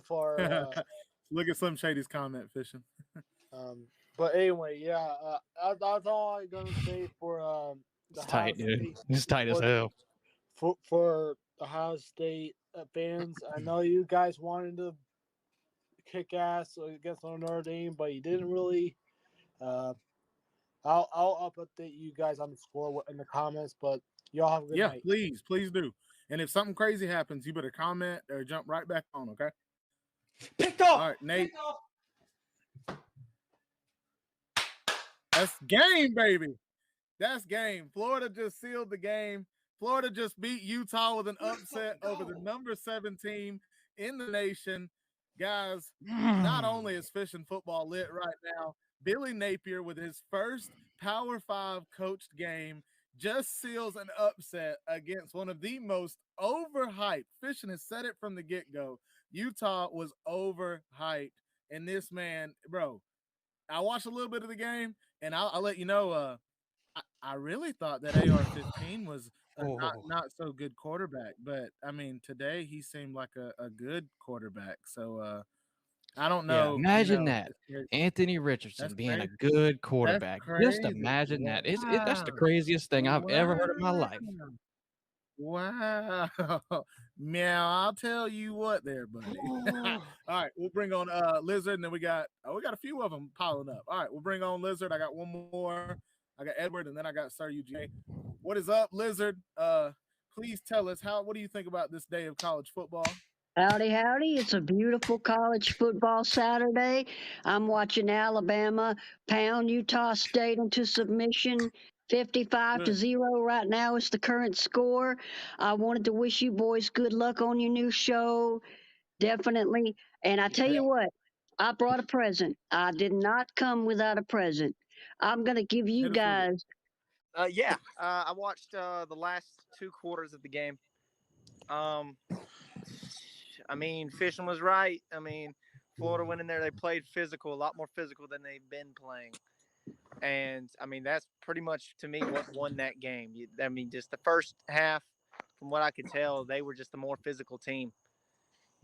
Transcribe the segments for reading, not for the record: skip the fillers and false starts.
for Look at Slim Shady's comment, fishing. but anyway, yeah, that's all I'm gonna say for the It's Ohio tight, dude. State It's tight as for hell. for Ohio State fans. I know you guys wanted to kick ass against Notre Dame, but you didn't really. Uh, I'll update you guys on the score in the comments, but y'all have a good Yeah, night. please do. And if something crazy happens, you better comment or jump right back on, okay? Picked All off. right, Nate. That's game, baby. That's game. Florida just sealed the game. Florida just beat Utah with an upset over the number 7 team in the nation. Guys, not only is fishing football lit right now, Billy Napier with his first Power 5 coached game just seals an upset against one of the most overhyped. Fishing has said it from the get-go. Utah was overhyped. And this man, bro, I watched a little bit of the game, and I'll let you know, I really thought that AR-15 was a not so good quarterback, but I mean today he seemed like a good quarterback. So I don't Yeah, know, imagine that. it's- Anthony that's Richardson being a crazy. good That's quarterback. Just crazy. imagine that. That's the Wow. craziest thing I've ever heard in my Wow. life. Wow. Meow, I'll tell you what there, buddy. All right, we'll bring on Lizard, and then we got a few of them piling up. All right, we'll bring on Lizard. I got one more. I got Edward, and then I got Sir UGA. What is up, Lizard? Please tell us what do you think about this day of college football? Howdy, howdy. It's a beautiful college football Saturday. I'm watching Alabama pound Utah State into submission. 55 to Good. 0 right now is the current score. I wanted to wish you boys good luck on your new show. Definitely. And I tell Hey, you what, I brought a present. I did not come without a present. I'm going to give you hit us with it. guys. I watched the last 2 quarters of the game. Um, I mean, Fishing was right. I mean, Florida went in there. They played physical, a lot more physical than they've been playing. And, I mean, that's pretty much, to me, what won that game. I mean, just the first half, from what I could tell, they were just a more physical team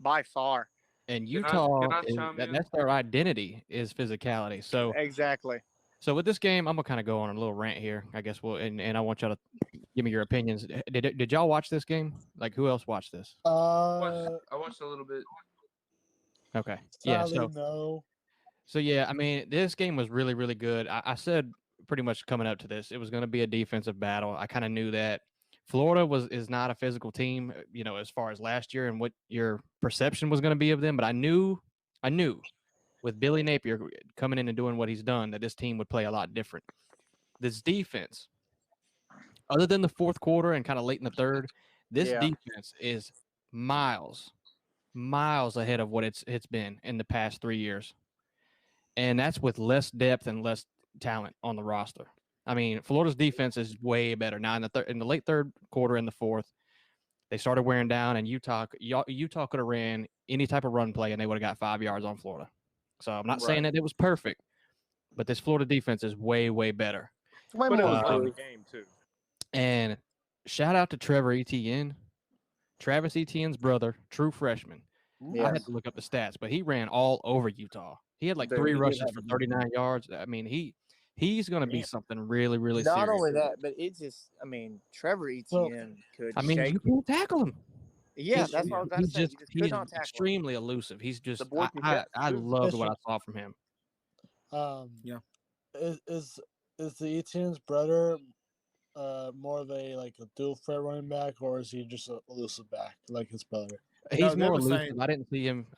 by far. And Can I Utah, chime in? that's their identity is physicality. So Exactly. with this game, I'm gonna kind of go on a little rant here. I guess and I want y'all to give me your opinions. Did y'all watch this game? Like, who else watched this? I watched a little bit. Okay, yeah. Sadly, no. So yeah, I mean, this game was really, really good. I said pretty much coming up to this, it was going to be a defensive battle. I kind of knew that. Florida is not a physical team, as far as last year and what your perception was going to be of them. But I knew with Billy Napier coming in and doing what he's done that this team would play a lot different. This defense, other than the fourth quarter and kind of late in the third, this defense is miles ahead of what it's been in the past 3 years. And that's with less depth and less talent on the roster. I mean, Florida's defense is way better now. In the late third quarter, in the fourth, they started wearing down, and Utah could have ran any type of run play, and they would have got 5 yards on Florida. So I'm not saying that it was perfect, but this Florida defense is way, way better. Way But it more was improved. late in the game too. And shout out to Trevor Etienne, Travis Etienne's brother, true freshman. I had to look up the stats, but he ran all over Utah. He had like Dude, 3 he did rushes have for a- 39 yards. I mean, he's going to be something really, really Not serious. only that, but it's just, I mean, Trevor Etienne could I mean, shake. you can't tackle him. Yeah, that's what I was about to say. You just could he's not tackle him. extremely elusive. He's just The boy I too. loved what I saw from him. Yeah. Is the Etienne's brother more of a dual threat running back, or is he just a elusive back like his brother? He's they're more the elusive. same. I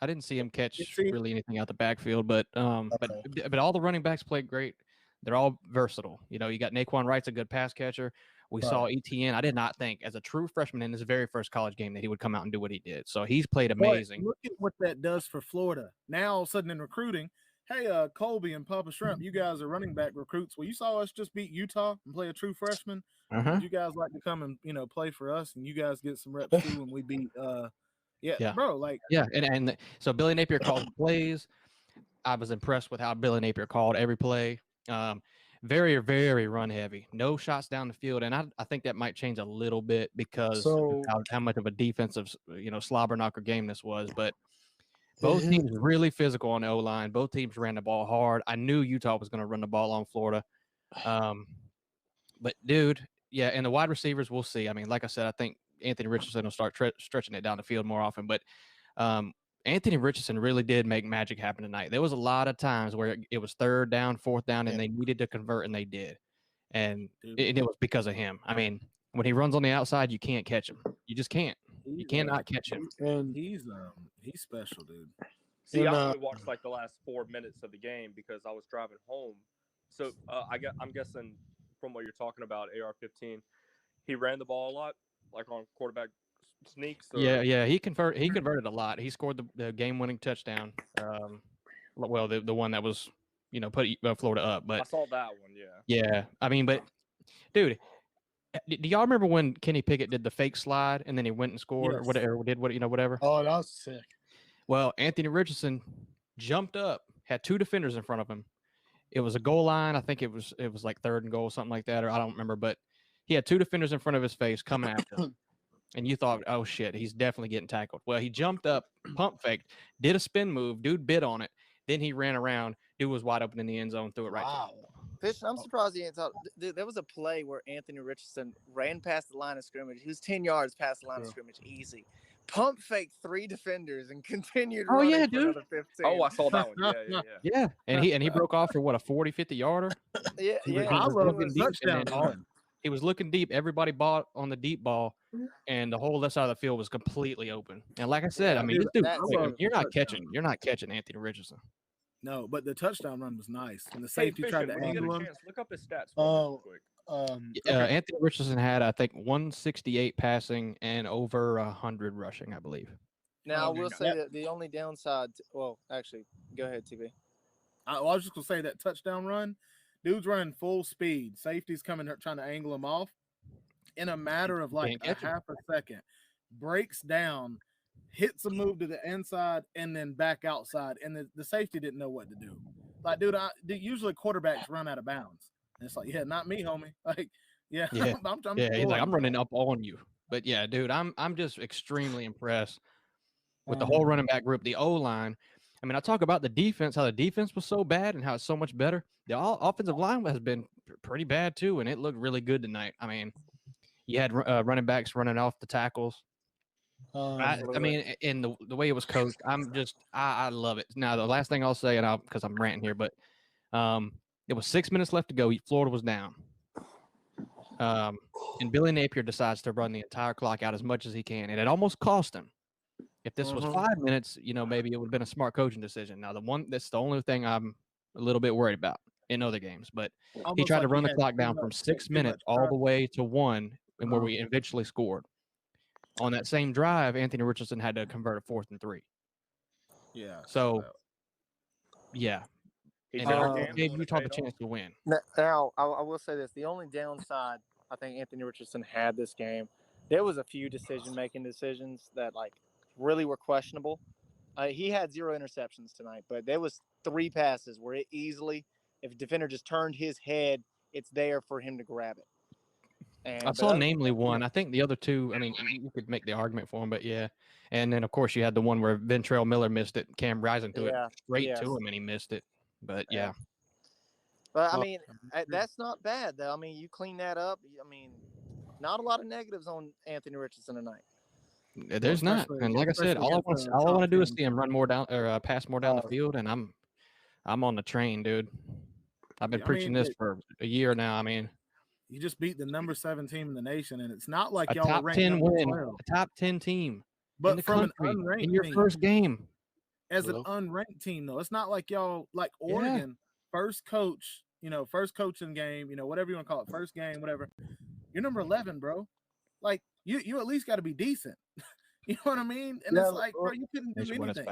didn't see him catch see- really anything out the backfield, but Okay. but all the running backs played great. They're all versatile. You got Naquan Wright's a good pass catcher. We saw Etienne. I did not think, as a true freshman in his very first college game, that he would come out and do what he did. So he's played amazing. But look at what that does for Florida. Now, all of a sudden in recruiting, hey, Colby and Papa Shrimp, you guys are running back recruits. Well, you saw us just beat Utah and play a true freshman. Would you guys like to come and play for us, and you guys get some reps too when we beat bro, like and so Billy Napier called the plays. I was impressed with how Billy Napier called every play. Very, very run heavy. No shots down the field, and I think that might change a little bit because of how much of a defensive slobber knocker game this was. But Both teams really physical on the O-line. Both teams ran the ball hard. I knew Utah was going to run the ball on Florida. But, dude, yeah, and the wide receivers, we'll see. I mean, like I said, I think Anthony Richardson will start stretching it down the field more often. But Anthony Richardson really did make magic happen tonight. There was a lot of times where it was 3rd down, 4th down, and they needed to convert, and they did. And it was because of him. I mean, when he runs on the outside, you can't catch him. You just can't. You cannot catch him. And he's special, dude. See, I only watched like the last 4 minutes of the game because I was driving home. So I'm guessing from what you're talking about, AR-15, he ran the ball a lot, like on quarterback sneaks. Or... Yeah, he converted a lot. He scored the game-winning touchdown. Well, the one that was, put Florida up. But I saw that one. Yeah. Yeah, I mean, but dude, do y'all remember when Kenny Pickett did the fake slide and then he went and scored or whatever? Whatever. Oh, that was sick. Well, Anthony Richardson jumped up, had 2 defenders in front of him. It was a goal line. I think it was like 3rd and goal, something like that, or I don't remember. But he had 2 defenders in front of his face coming after him. And you thought, oh, shit, he's definitely getting tackled. Well, he jumped up, pump faked, did a spin move. Dude bit on it. Then he ran around. Dude was wide open in the end zone, threw it right to him. Fish, I'm surprised he didn't talk. There was a play where Anthony Richardson ran past the line of scrimmage. He was 10 yards past the line of scrimmage, easy. Pump faked 3 defenders and continued running for another 15. Oh, I saw that one. Yeah. And he broke off for what, a 40, 50 yarder? Yeah. He was looking deep. Everybody bought on the deep ball, and the whole left side of the field was completely open. And like I said, I mean, this dude, you're not catching Anthony Richardson. No, but the touchdown run was nice. And the safety tried to angle him. Look up his stats. Quick. Anthony Richardson had, I think, 168 passing and over 100 rushing, I believe. Now, I will say that the only downside, well, actually, go ahead, TB. I was just going to say that touchdown run, dude's running full speed. Safety's coming, trying to angle him off. In a matter of like a half a second, breaks down, hits a move to the inside, and then back outside. And the safety didn't know what to do. Like, dude, usually quarterbacks run out of bounds. And it's like, yeah, not me, homie. Like, yeah. He's like, I'm running up on you. But yeah, dude, I'm just extremely impressed with the whole running back group, the O-line. I mean, I talk about the defense, how the defense was so bad and how it's so much better. The offensive line has been pretty bad too, and it looked really good tonight. I mean, you had running backs running off the tackles. I mean, in the way it was coached, I love it. Now, the last thing I'll say, and because I'm ranting here, but it was 6 minutes left to go. Florida was down. And Billy Napier decides to run the entire clock out as much as he can, and it almost cost him. If this was 5 minutes, maybe it would have been a smart coaching decision. Now, that's the only thing I'm a little bit worried about in other games. But he tried to run the clock down from 6 minutes all the way to 1, and where we eventually scored. On that same drive, Anthony Richardson had to convert a 4th and 3. Yeah. So, yeah. And gave Utah the chance to win. Now, I will say this. The only downside I think Anthony Richardson had this game, there was a few decision-making decisions that, like, really were questionable. He had 0 interceptions tonight, but there was 3 passes where it easily, if a defender just turned his head, it's there for him to grab it. I saw namely one. I think the other 2, I mean, you could make the argument for him, but yeah. And then, of course, you had the one where Ventrell Miller missed it. Cam Rising to it straight to him, and he missed it. But, yeah. But, I mean, that's not bad, though. I mean, you clean that up. I mean, not a lot of negatives on Anthony Richardson tonight. There's not. And like I said, all I want to do is see him run more down or pass more down the field, and I'm on the train, dude. I've been preaching this for a year now. I mean, you just beat the number 7 team in the nation, and it's not like y'all top ranked 10 win, a top 10 team, but from an unranked in your first game as an unranked team, though. It's not like y'all like Oregon first coach, first coaching game, whatever you want to call it, first game, whatever. You're number 11, bro. Like you at least got to be decent. You know what I mean? And it's like, bro, you couldn't do anything.